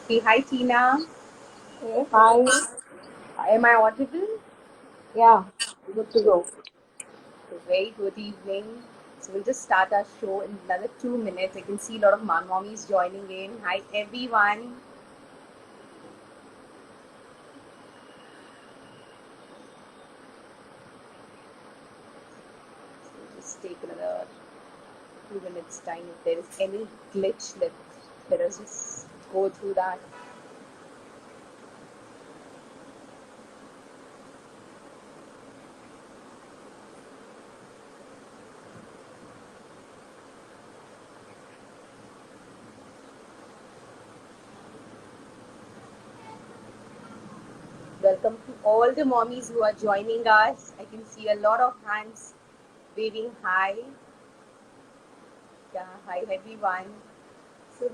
Hey, hi Tina. Hey, hi. Am I audible? Yeah, good to go. Very good evening. So we'll just start our show in another 2 minutes. I can see a lot of mommies joining in. Hi everyone. So we'll just take another 2 minutes time. If there is any glitch, let us just go through that. Welcome to all the mommies who are joining us. I can see a lot of hands waving hi. Yeah, hi everyone. So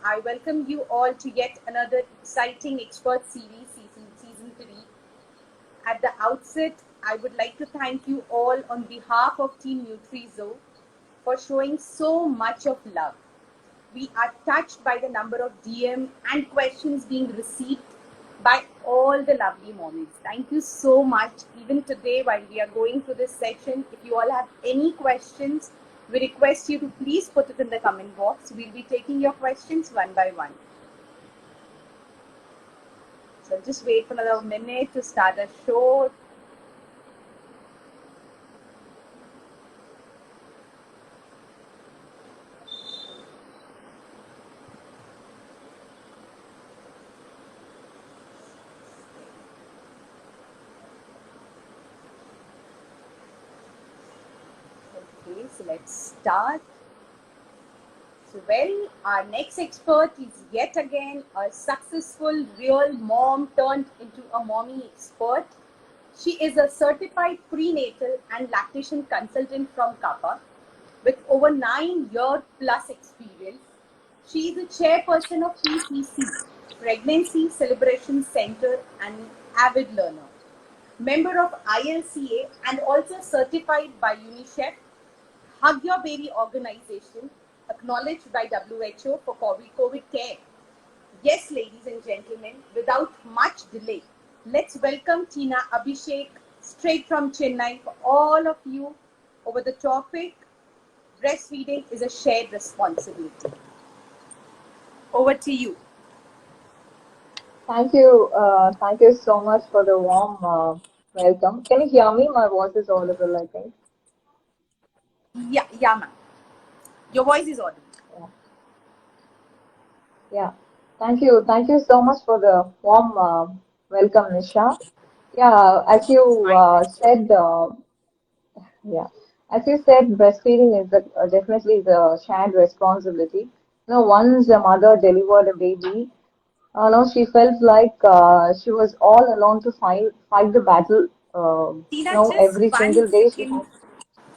I welcome you all to yet another exciting expert series, season 3. At the outset, I would like to thank you all on behalf of Team Nutrizoe for showing so much of love. We are touched by the number of DM and questions being received by all the lovely mommies. Thank you so much. Even today, while we are going through this section, if you all have any questions, we request you to please put it in the comment box. We'll be taking your questions one by one. So just wait for another minute to start the show. Okay, so let's start. Our next expert is yet again a successful real mom turned into a mommy expert. She is a certified prenatal and lactation consultant from Kappa with over 9 year plus experience. She is a chairperson of PCC, Pregnancy Celebration Center, and avid learner, member of ILCA, and also certified by UNICEF, Hug Your Baby organization, acknowledged by WHO for COVID care. Yes, ladies and gentlemen, without much delay, let's welcome Tina Abhishek straight from Chennai for all of you over the topic breastfeeding is a shared responsibility. Over to you. Thank you so much for the warm welcome. Can you hear me? My voice is audible, I think. Yeah, yeah, ma'am. Your voice is audible. Yeah, yeah. Thank you so much for the warm welcome, Nisha. Yeah, as you My pleasure. yeah, as you said, breastfeeding is definitely the shared responsibility. Once a mother delivered a baby, no, she felt like she was all alone to fight the battle. Tina, just Every one single day she second. had.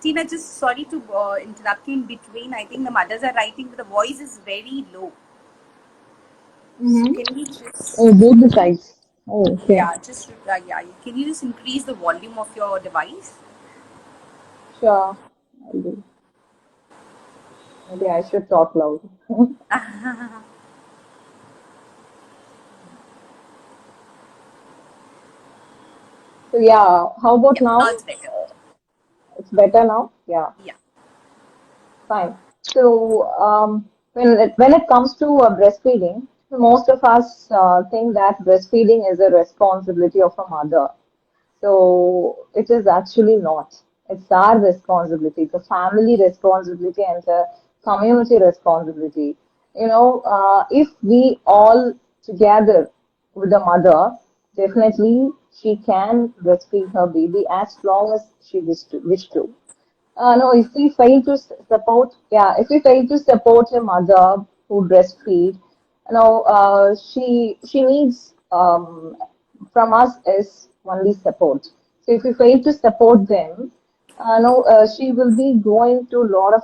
Tina, just sorry to interrupt you in between. I think the mothers are writing, but the voice is very low. So Mm-hmm. can we just, Oh, both the sides. Oh, okay. yeah, can you just increase the volume of your device? Sure. I'll do. Maybe I should talk loud. So yeah, how about Yeah, now now? it's better. It's better now? Yeah, Yeah. fine. So when it comes to breastfeeding, most of us think that breastfeeding is a responsibility of a mother. So it is actually not. It's our responsibility. It's a family responsibility and it's a community responsibility. If we all together with the mother, definitely she can breastfeed her baby as long as she wish to. No, if we fail to if we fail to support a mother who breastfeed, she needs from us is only support. So if we fail to support them, no, she will be going to a lot of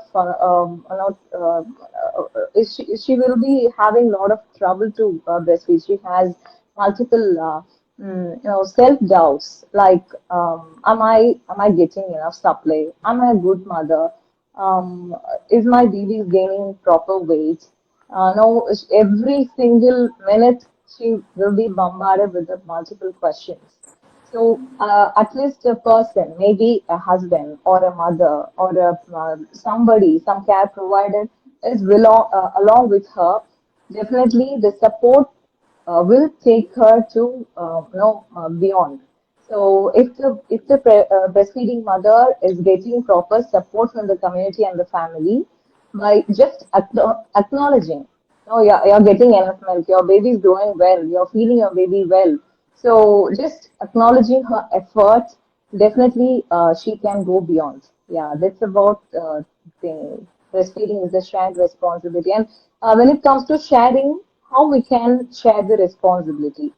she will be having a lot of trouble to breastfeed. She has multiple self doubts like am I getting enough supply? Am I a good mother? Is my baby gaining proper weight? No, every single minute she will be bombarded with the multiple questions. So at least a person, maybe a husband or a mother or a, somebody, some care provider is along with her. Definitely, the support will take her to beyond. So if the breastfeeding mother is getting proper support from the community and the family by just acknowledging, oh, you're getting enough milk, your baby is growing well, you're feeding your baby well. So just acknowledging her effort, definitely she can go beyond. Yeah, that's about the breastfeeding is a shared responsibility. And when it comes to sharing, how we can share the responsibility.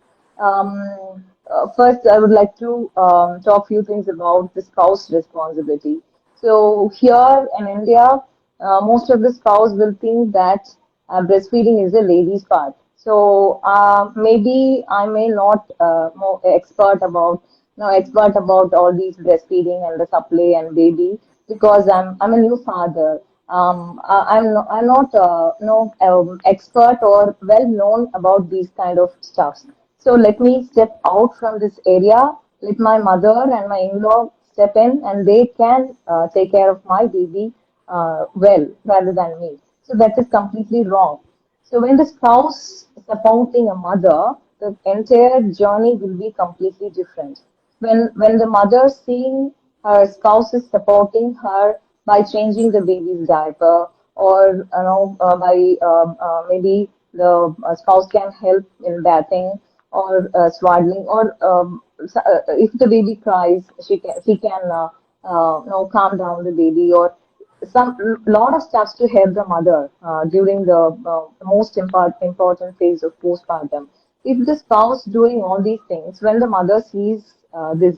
First, I would like to talk few things about the spouse responsibility. So here in India, most of the spouse will think that breastfeeding is a lady's part. So maybe I may not more expert about all these breastfeeding and the supply and baby because I'm a new father. I'm not no expert or well known about these kind of stuffs. So let me step out from this area. Let my mother and my in-law step in, and they can take care of my baby well rather than me. So that is completely wrong. So when the spouse supporting a mother, the entire journey will be completely different. When the mother seeing her spouse is supporting her by changing the baby's diaper, or by maybe the spouse can help in bathing or swaddling, or if the baby cries, he can calm down the baby, or some lot of steps to help the mother during the most important phase of postpartum. If the spouse doing all these things, when the mother sees these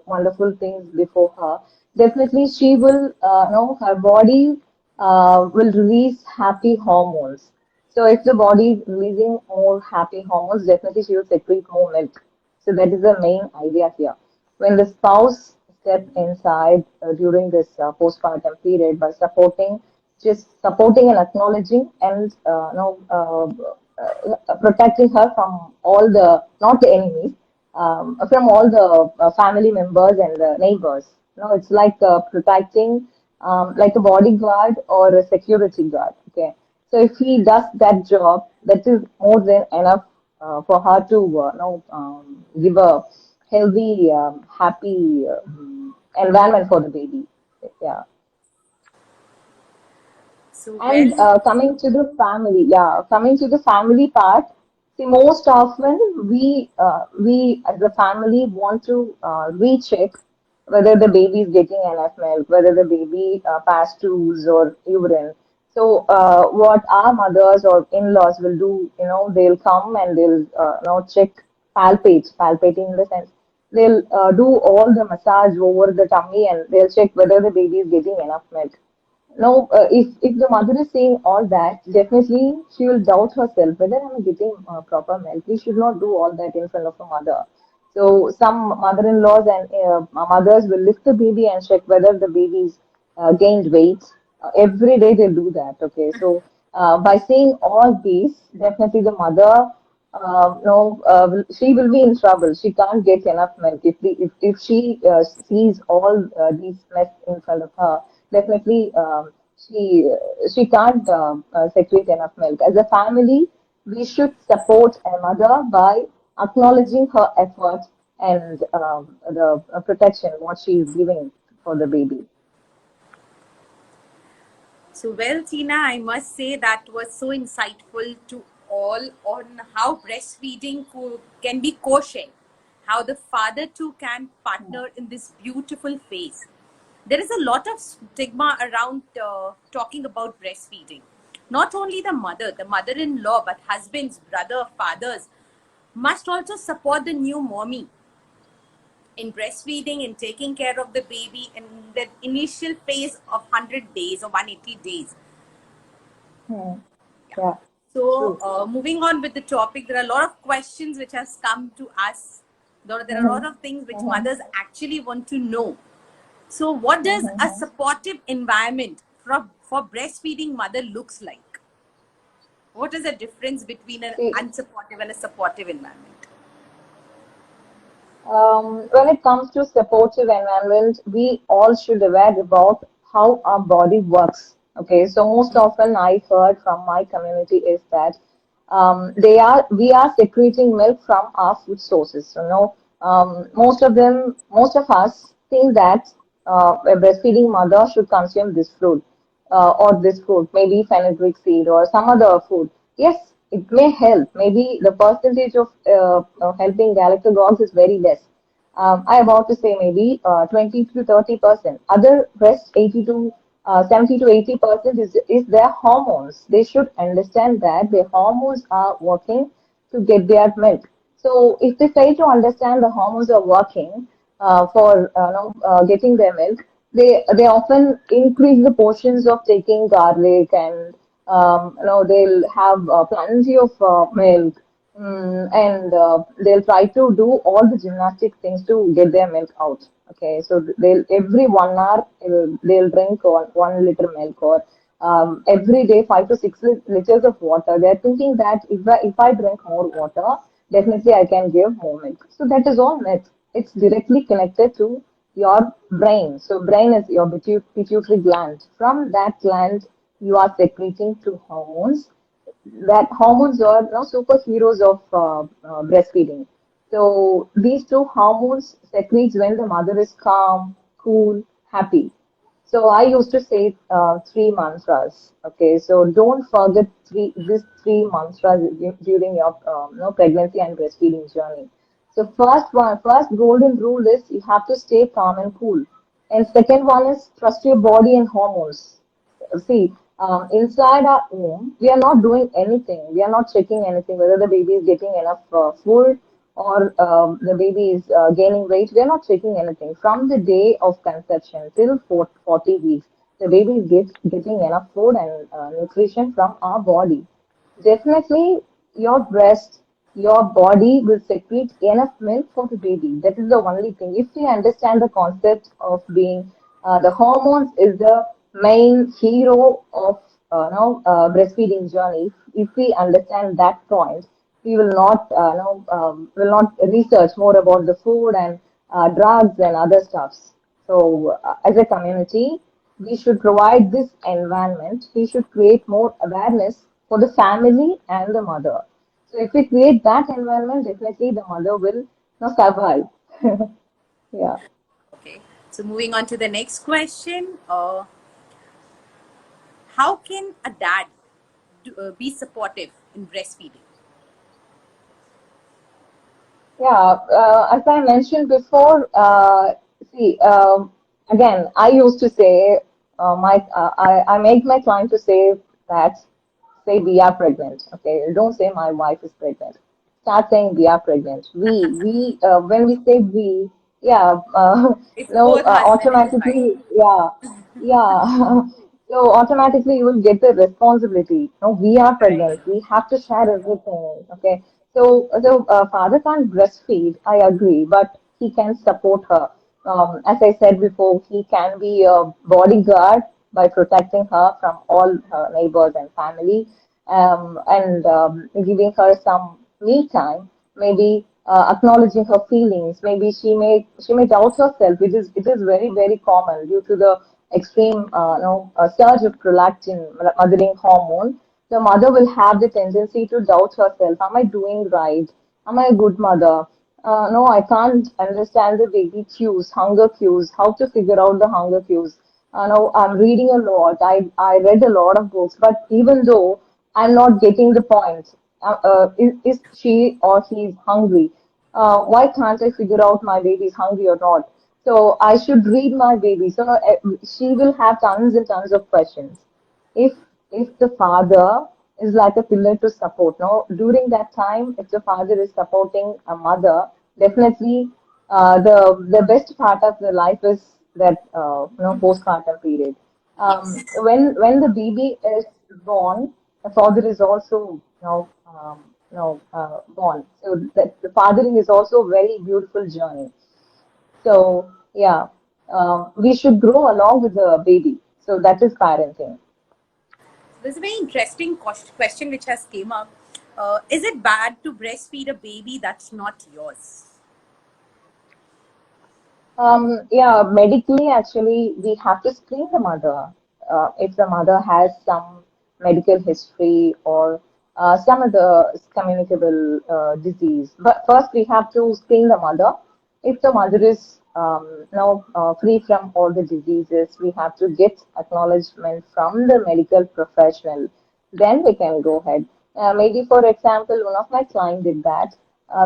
wonderful things before her, definitely she will know her body will release happy hormones. So if the body releasing more happy hormones, definitely she will secrete more milk. So that is the main idea here. When the spouse step inside during this postpartum period by supporting and acknowledging and protecting her from all the not the enemies, from all the family members and the neighbors. It's like protecting, like a bodyguard or a security guard. Okay, so if he does that job, that is more than enough for her to give a healthy, happy environment for the baby. Yeah. So, And well, coming to the family part, see, most often we as a family want to recheck whether the baby is getting enough milk, whether the baby passed stools or urine. So, what our mothers or in-laws will do, they'll come and they'll check, palpating in the sense they'll do all the massage over the tummy and they'll check whether the baby is getting enough milk. Now, if the mother is saying all that, definitely she will doubt herself whether I'm getting proper milk. We should not do all that in front of a mother. So some mother-in-laws and mothers will lift the baby and check whether the baby's gained weight. Every day they do that. Okay, so by saying all these, definitely the mother, no, she will be in trouble. She can't get enough milk if she sees all these mess in front of her. Definitely, she can't secrete enough milk. As a family, we should support a mother by acknowledging her effort and the protection what she is giving for the baby. Tina, I must say that was so insightful to all on how breastfeeding can be co-shared, how the father too can partner in this beautiful phase. There is a lot of stigma around talking about breastfeeding. Not only the mother-in-law, but husbands, brother, fathers must also support the new mommy in breastfeeding, in taking care of the baby in the initial phase of 100 days or 180 days. Hmm. Yeah. Yeah, So, true. moving on with the topic, there are a lot of questions which has come to us. There are a lot Mm-hmm. of things which Mm-hmm. mothers actually want to know. So, what does a Mm-hmm. supportive environment for breastfeeding mother looks like? What is the difference between an See, unsupportive and a supportive environment? When it comes to supportive environment, we all should aware about how our body works. Okay, so most often I heard from my community is that we are secreting milk from our food sources. So no, most of us think that a breastfeeding mother should consume this fruit or this food, maybe fenugreek seed or some other food. Yes, it may help. Maybe the percentage of helping galactogogues is very less. I about to say maybe 20 to 30%. Other rest 80 to 70 to 80% is their hormones. They should understand that their hormones are working to get their milk. So if they fail to understand the hormones are working for getting their milk, they often increase the portions of taking garlic and they'll have plenty of milk. And they'll try to do all the gymnastic things to get their milk out. Okay, so they'll every 1 hour they'll drink 1 liter milk or every day 5 to 6 liters of water. They're thinking that if I drink more water, definitely I can give more milk. So that is all myth. It's directly connected to your brain. So brain is your pituitary gland. From that gland, you are secreting two hormones that hormones are superheroes of breastfeeding. So these two hormones secretes when the mother is calm, cool, happy. So I used to say three mantras. Okay, so don't forget these three mantras during your pregnancy and breastfeeding journey. So first golden rule is you have to stay calm and cool. And second one is trust your body and hormones. See, inside our womb, we are not doing anything. We are not checking anything, whether the baby is getting enough food or the baby is gaining weight. We are not checking anything. From the day of conception till 40 weeks, the baby is getting enough food and nutrition from our body. Definitely, your breast, your body will secrete enough milk for the baby. That is the only thing. If we understand the concept of being the hormones is the main hero of breastfeeding journey. If we understand that point, we will not research more about the food and drugs and other stuffs. So, as a community, we should provide this environment. We should create more awareness for the family and the mother. So, if we create that environment, definitely the mother will survive. Yeah. Okay. So moving on to the next question. How can a dad be supportive in breastfeeding? Yeah, as I mentioned before, see, again, I used to say, I make my client to say that, say we are pregnant, okay? Don't say my wife is pregnant. Start saying we are pregnant. When we say we, yeah, It's both husband and wife. automatically, yeah, yeah. So automatically you will get the responsibility. No, we are Right. pregnant. We have to share everything. Okay. So father can't breastfeed. I agree, but he can support her. As I said before, he can be a bodyguard by protecting her from all her neighbors and family, and giving her some me time. Maybe acknowledging her feelings. Maybe she may doubt herself. It is very common due to the extreme surge of prolactin, mothering hormone. The mother will have the tendency to doubt herself. Am I doing right? Am I a good mother? No, I can't understand the baby cues, hunger cues, how to figure out the hunger cues. No, I'm reading a lot. I read a lot of books, but even though I'm not getting the point, is she or he is hungry? Why can't I figure out my baby is hungry or not? So I should read my baby. So she will have tons and tons of questions. If if the father is like a pillar to support, no, during that time, if the father is supporting a mother, definitely the best part of the life is that postpartum period. Yes. When the baby is born, the father is also born. So that the fathering is also a very beautiful journey. So yeah, we should grow along with the baby. So that is parenting. There's a very interesting question which has came up. Is it bad to breastfeed a baby that's not yours? Yeah, medically, actually, we have to screen the mother. If the mother has some medical history or some other communicable disease. But first, we have to screen the mother. If the mother is now free from all the diseases, we have to get acknowledgement from the medical professional. Then we can go ahead. Maybe, for example, one of my clients did that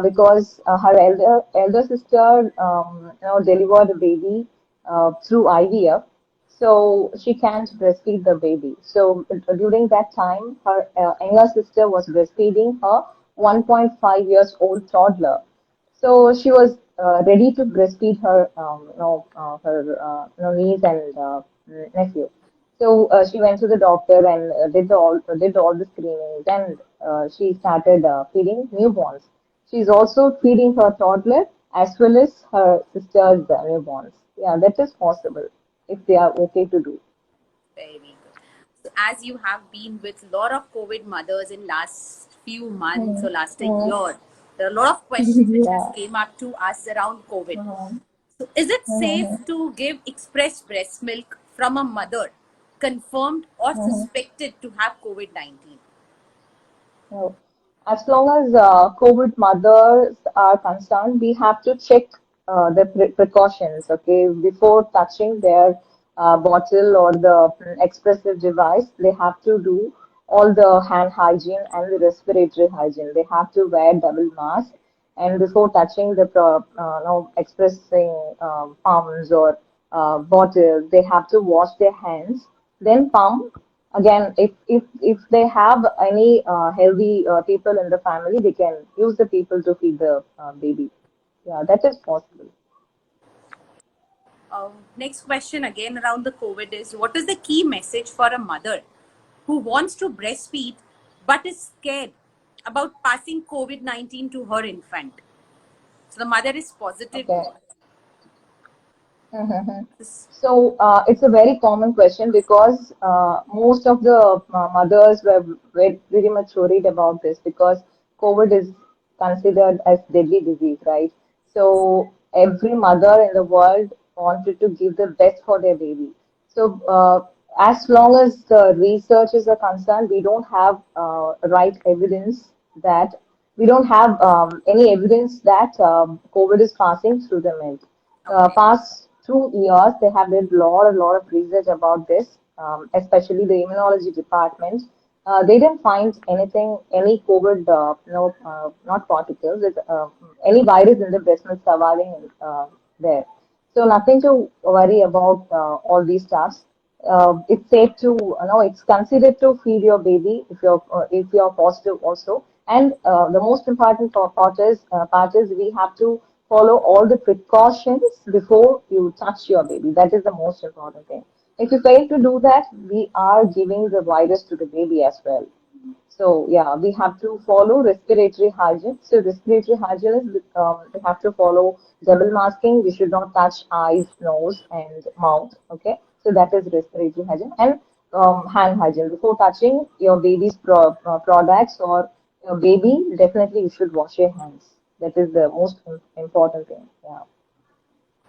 because her elder sister delivered a baby through IVF, so she can't breastfeed the baby. So during that time, her younger sister was breastfeeding her 1.5 years old toddler. So she was ready to breastfeed her, niece and nephew. So she went to the doctor and did all the screenings, and she started feeding newborns. She's also feeding her toddler as well as her sister's newborns. Yeah, that is possible if they are okay to do. Very good. So as you have been with a lot of COVID mothers in last few months or Mhm. last a Mhm. year, there are a lot of questions which has Yeah. came up to us around COVID. Mhm. So is it safe Mhm. to give express breast milk from a mother confirmed or Mhm. suspected to have COVID-19? No. As long as COVID mothers are concerned, we have to check the precautions, okay, before touching their bottle or the expressive device. They have to do all the hand hygiene and the respiratory hygiene. They have to wear double mask, and before touching the no, expressing pumps or bottles, they have to wash their hands, then pump. Again, if they have any healthy people in the family, they can use the people to feed the baby. Yeah, that is possible. Next question again around the COVID is what is the key message for a mother who wants to breastfeed but is scared about passing COVID-19 to her infant? So the mother is positive. Okay. Mhm. So it's a very common question because most of the mothers were very much worried about this because COVID is considered as deadly disease, right? So every mother in the world wanted to give the best for their baby. So as long as the researchers are concerned, we don't have right evidence that we don't have any evidence that COVID is passing through the milk. Okay. Past 2 years, they have did a lot of research about this, especially the immunology department. They didn't find anything, any COVID, not particles, any virus in the breast milk surviving there. So nothing to worry about all these stuffs. It's safe to, it's considered to feed your baby if you're positive also. And the most important part is we have to follow all the precautions before you touch your baby. That is the most important thing. If you fail to do that, we are giving the virus to the baby as well. So yeah, we have to follow respiratory hygiene. So respiratory hygiene is we have to follow double masking. We should not touch eyes, nose, and mouth. Okay, so that is respiratory hygiene and hand hygiene. Before touching your baby's products or your baby, definitely you should wash your hands. That is the most important thing. Yeah.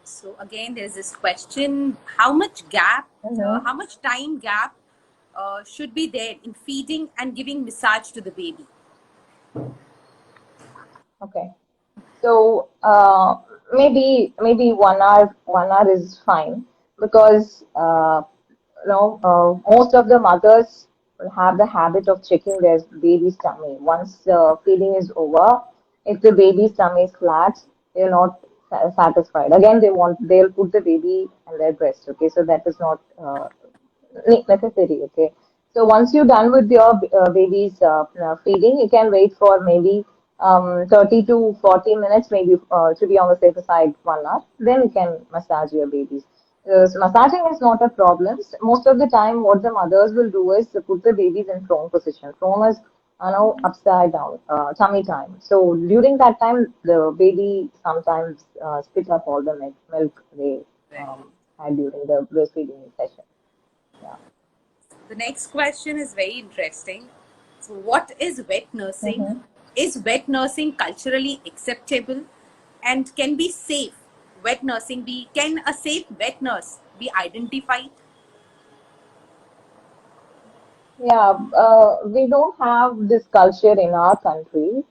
So again, there's this question: how much gap, Mm-hmm. how much time gap should be there in feeding and giving massage to the baby? Okay. So maybe 1 hour is fine because most of the mothers have the habit of checking their baby's tummy. Once feeding is over, if the baby's tummy is flat, they're not satisfied. Again, they'll put the baby on their breast. Okay, so that is not necessary. Okay, so once you're done with your baby's feeding, you can wait for maybe 30 to 40 minutes, maybe to be on the safer side, 1 hour. Then you can massage your babies. So massaging is not a problem. Most of the time, what the mothers will do is to put the babies in prone position. Prone is, upside down, tummy time. So during that time, the baby sometimes spit up all the milk they Very um, had during the breastfeeding session. Yeah. The next question is very interesting. So, what is wet nursing? Mm-hmm. Is wet nursing culturally acceptable and can be safe? Wet nursing be can a safe wet nurse be identified? Yeah, we don't have this culture in our country.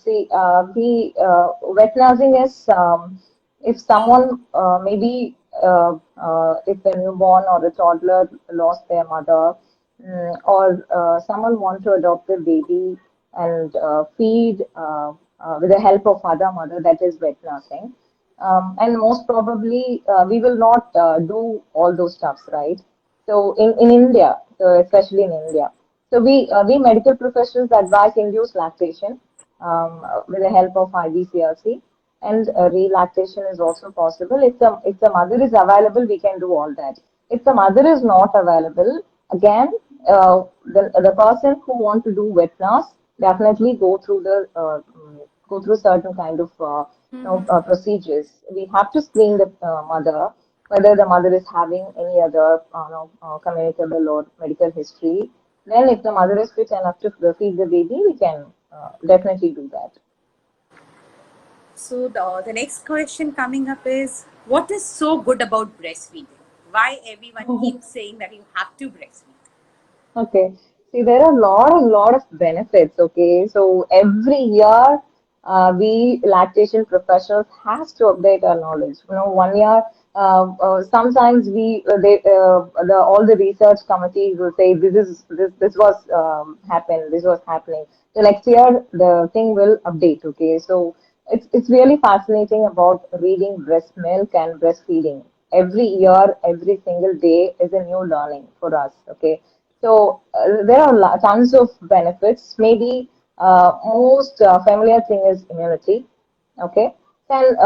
See, wet nursing is if someone maybe if a newborn or a toddler lost their mother, or someone want to adopt a baby and feed with the help of other mother, that is wet nursing. And most probably we will not do all those stuffs, right? So in India, so especially in India. So we medical professionals advise induced lactation with the help of IBCLC, and relactation is also possible. If the mother is available, we can do all that. If the mother is not available, again, the person who want to do wet nurse definitely go through certain kind of procedures. We have to screen the mother whether the mother is having any other communicable or medical history. Then, if the mother is fit enough to feed the baby, we can definitely do that. So the next question coming up is, what is so good about breastfeeding? Why everyone keeps saying that you have to breastfeed? Okay. See, there are a lot of benefits. Okay. So every year, we lactation professionals has to update our knowledge. You know, 1 year, sometimes the all the research committees will say this was happened, this was happening. So next year, the thing will update. Okay. So it's really fascinating about reading breast milk and breastfeeding. Every year, every single day is a new learning for us. Okay. So there are tons of benefits. Maybe most familiar thing is immunity. Okay, then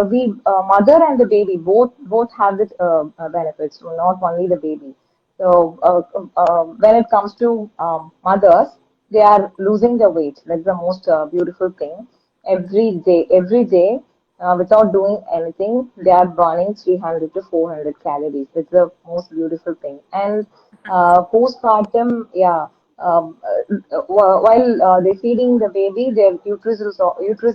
we mother and the baby both have the benefits, so not only the baby. So when it comes to mothers, they are losing the weight. That's the most beautiful thing. Every day, without doing anything, they are burning 300 to 400 calories. It's the most beautiful thing. And postpartum, yeah. While they're feeding the baby, their uterus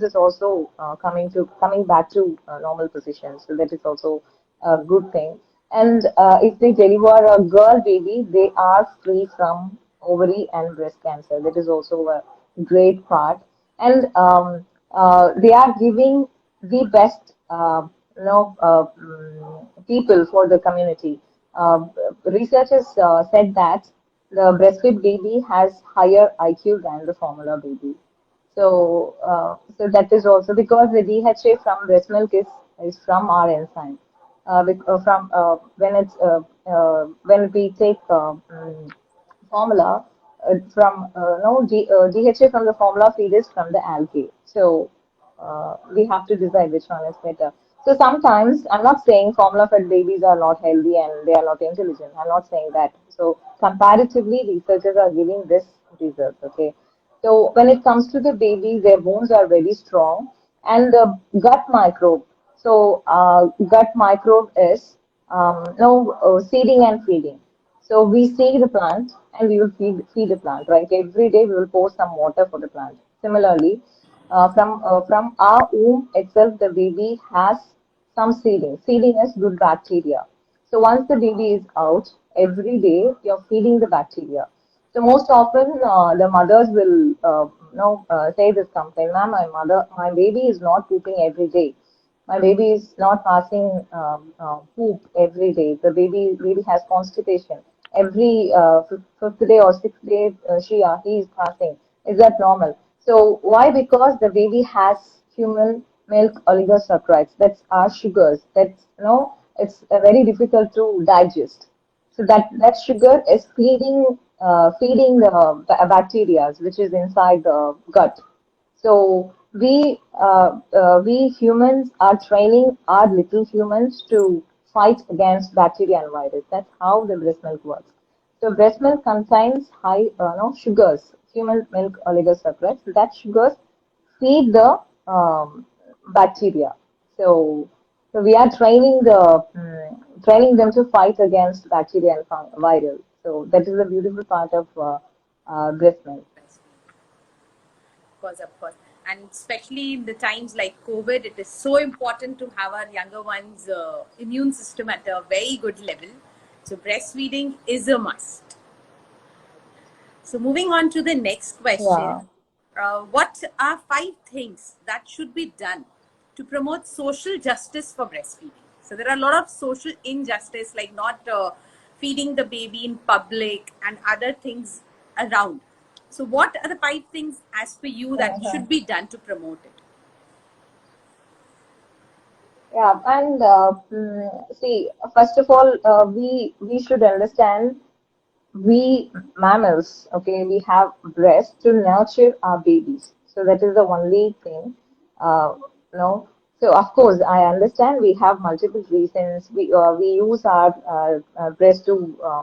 is also coming back to normal position. So that is also a good thing. And if they deliver a girl baby, they are free from ovary and breast cancer. That is also a great part. And they are giving the best, people for the community. Researchers said that the breastfed baby has higher IQ than the formula baby. So that is also because the DHA from breast milk is from our enzyme. From when we take formula from no DHA from the formula feed is from the algae. So we have to decide which one is better. So sometimes I'm not saying formula fed babies are not healthy and they are not intelligent. I'm not saying that. So comparatively, researchers are giving this result. Okay. So when it comes to the babies, their bones are very strong, and the gut microbe. So gut microbe is no seeding and feeding. So we seed the plant and we will feed the plant, right? Every day we will pour some water for the plant. Similarly, from our womb itself, the baby has some seeding. Seeding is good bacteria. So once the baby is out, every day you're feeding the bacteria. So most often the mothers will say this complaint, ma'am, my baby is not pooping every day. My baby is not passing poop every day. The baby has constipation. Every fifth day or sixth day, she or he is passing. Is that normal? So why? Because the baby has human milk oligosaccharides. That's our sugars. That's it's very difficult to digest. So that sugar is feeding the bacteria which is inside the gut. So we humans are training our little humans to fight against bacteria and virus. That's how the breast milk works. So breast milk contains high no sugars, human milk oligosaccharides. So that sugars feed the bacteria. So So we are training them to fight against bacteria and viral. So that is a beautiful part of breast milk. Breastfeeding. Of course. And especially in the times like COVID, it is so important to have our younger ones' immune system at a very good level. So breastfeeding is a must. So moving on to the next question, Yeah. what are 5 things that should be done to promote social justice for breastfeeding? So there are a lot of social injustice like not feeding the baby in public and other things around. So what are the 5 things as per you that Uh-huh. should be done to promote it? Yeah, and see, first of all, we should understand we mammals, okay, we have breasts to nurture our babies. So that is the only thing. Uh, no. So of course, I understand we have multiple reasons. We use our breast to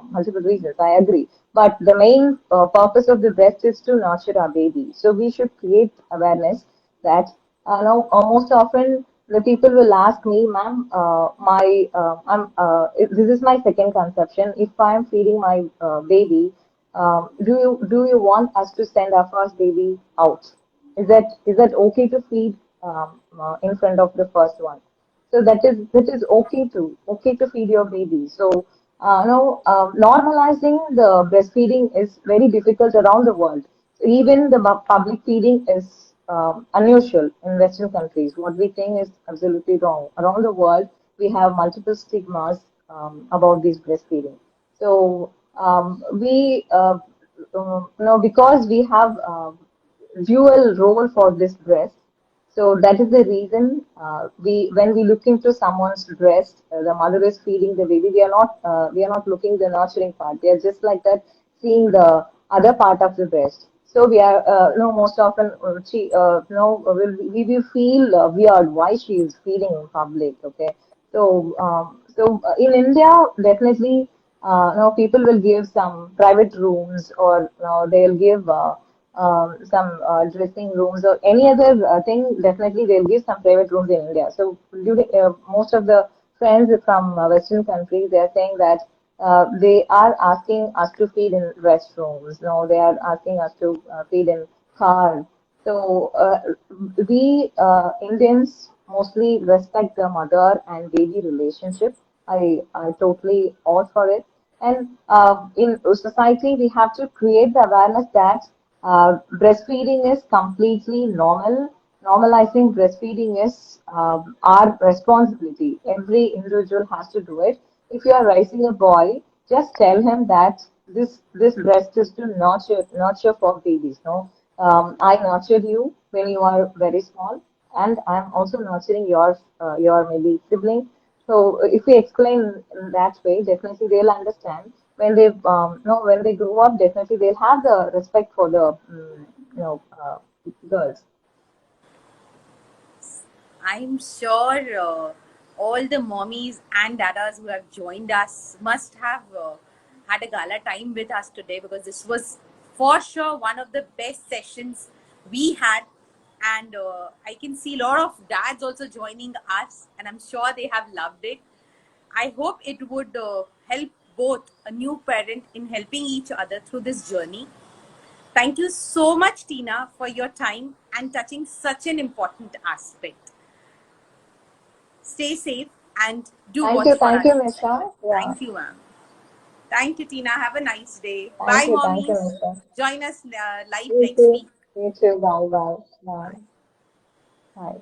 multiple reasons. I agree. But the main purpose of the breast is to nurture our baby. So we should create awareness that now most often the people will ask me, ma'am, this is my second conception. If I am feeding my baby, do you want us to send our first baby out? Is that okay to feed in front of the first one? So that is okay to feed your baby. So no, normalizing the breastfeeding is very difficult around the world. Even the public feeding is unusual in Western countries. What we think is absolutely wrong. Around the world, we have multiple stigmas about this breastfeeding. So because we have dual role for this breast. So that is the reason when we look into someone's breast, the mother is feeding the baby. We are not looking the nurturing part. We are just like that seeing the other part of the breast. So we are most often we will feel weird why she is feeding in public. Okay, so in India definitely people will give some private rooms or they'll give. Some dressing rooms or any other thing, definitely they'll give some private rooms in India. So most of the friends from Western countries, they are saying that they are asking us to feed in restrooms. No, they are asking us to feed in cars. So we Indians mostly respect the mother and baby relationship. I totally all for it. And in society, we have to create the awareness that breastfeeding is completely normal. Normalizing breastfeeding is our responsibility. Every individual has to do it. If you are raising a boy, just tell him that this breast is to nurture for babies. No, I nurtured you when you are very small, and I'm also nurturing your maybe sibling. So if we explain in that way, definitely they'll understand. When they grow up, definitely they'll have the respect for the girls. I'm sure all the mommies and dadas who have joined us must have had a gala time with us today because this was for sure one of the best sessions we had. And I can see a lot of dads also joining us, and I'm sure they have loved it. I hope it would help both a new parent in helping each other through this journey. Thank you so much, Tina, for your time and touching such an important aspect. Stay safe and do watch for our Thank you, next segment. Nisha. Yeah, Thank you, ma'am. Thank you, Tina. Have a nice day. Bye, thank you, mommies. Nisha. Join us live You next too. week. You too. Bye, bye, bye, Bye. bye.